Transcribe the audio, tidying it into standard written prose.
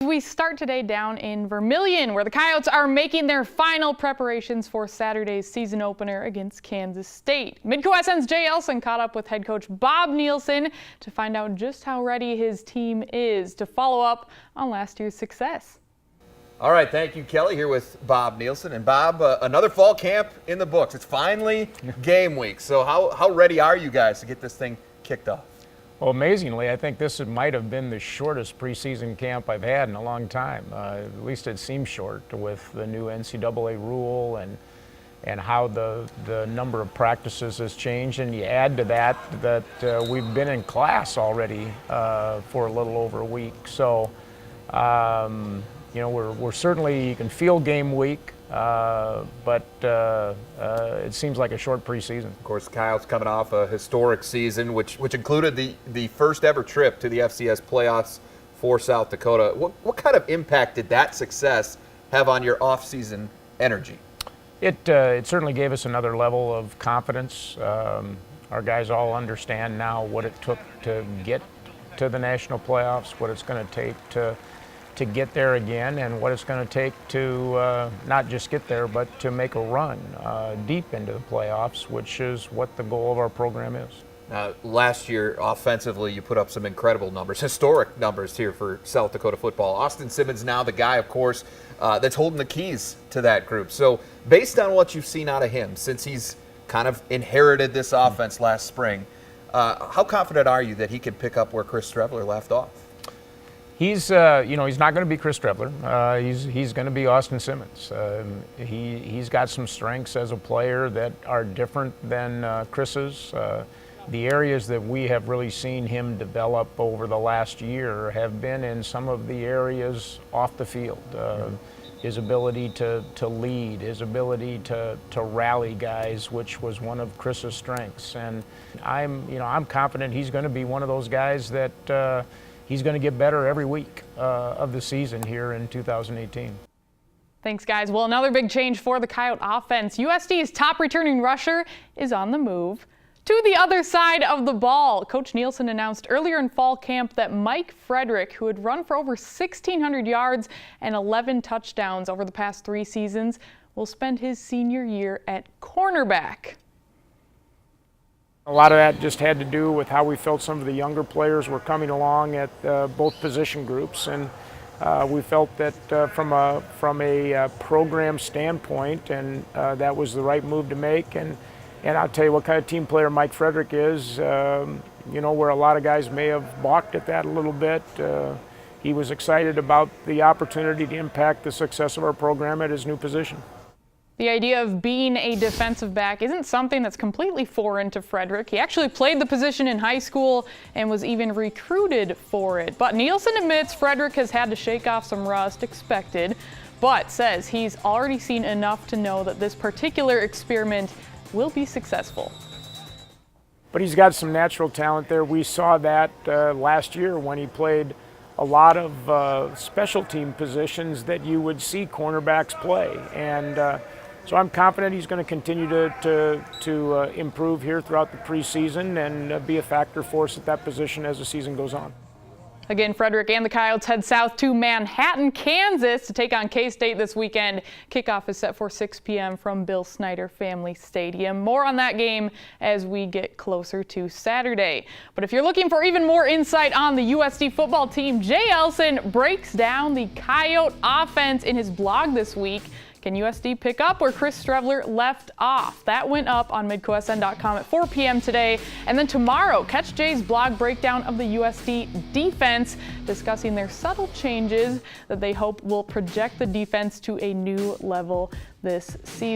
We start today down in Vermillion, where the Coyotes are making their final preparations for Saturday's season opener against Kansas State. Midco SN's Jay Elson caught up with head coach Bob Nielson to find out just how ready his team is to follow up on last year's success. All right, thank you, Kelly, here with Bob Nielson. And Bob, another fall camp in the books. It's finally game week. So how ready are you guys to get this thing kicked off? Well, amazingly, I think this might have been the shortest preseason camp I've had in a long time. At least it seems short with the new NCAA rule and how the number of practices has changed. And you add to that we've been in class already for a little over a week. So, you know, we're certainly, you can feel game week. But it seems like a short preseason. Of course, Coyotes coming off a historic season, which included the first ever trip to the FCS playoffs for South Dakota. What kind of impact did that success have on your off-season energy? It certainly gave us another level of confidence. Our guys all understand now what it took to get to the national playoffs, what it's going to take to get there again, and what it's going to take to not just get there, but to make a run deep into the playoffs, which is what the goal of our program is. Last year, offensively, you put up some incredible numbers, historic numbers here for South Dakota football. Austin Simmons now the guy, of course, that's holding the keys to that group. So based on what you've seen out of him, since he's kind of inherited this offense last spring, how confident are you that he can pick up where Chris Streveler left off? He's, you know, he's not going to be Chris Streveler. He's going to be Austin Simmons. He's got some strengths as a player that are different than Chris's. The areas that we have really seen him develop over the last year have been in some of the areas off the field. His ability to lead, his ability to rally guys, which was one of Chris's strengths. And I'm confident he's going to be one of those guys that he's going to get better every week of the season here in 2018. Thanks, guys. Well, another big change for the Coyote offense. USD's top returning rusher is on the move to the other side of the ball. Coach Nielson announced earlier in fall camp that Mike Frederick, who had run for over 1,600 yards and 11 touchdowns over the past 3 seasons, will spend his senior year at cornerback. A lot of that just had to do with how we felt some of the younger players were coming along at both position groups, and we felt that from a program standpoint, and that was the right move to make. And I'll tell you what kind of team player Mike Frederick is. You know, where a lot of guys may have balked at that a little bit. He was excited about the opportunity to impact the success of our program at his new position. The idea of being a defensive back isn't something that's completely foreign to Frederick. He actually played the position in high school and was even recruited for it. But Nielsen admits Frederick has had to shake off some rust expected, but says he's already seen enough to know that this particular experiment will be successful. But he's got some natural talent there. We saw that last year when he played a lot of special team positions that you would see cornerbacks play. And so I'm confident he's going to continue to improve here throughout the preseason and be a factor for us at that position as the season goes on. Again, Frederick and the Coyotes head south to Manhattan, Kansas to take on K-State this weekend. Kickoff is set for 6 p.m. from Bill Snyder Family Stadium. More on that game as we get closer to Saturday. But if you're looking for even more insight on the USD football team, Jay Elson breaks down the Coyote offense in his blog this week. Can USD pick up where Chris Streveler left off? That went up on midcosn.com at 4 p.m. today. And then tomorrow, catch Jay's blog breakdown of the USD defense, discussing their subtle changes that they hope will project the defense to a new level this season.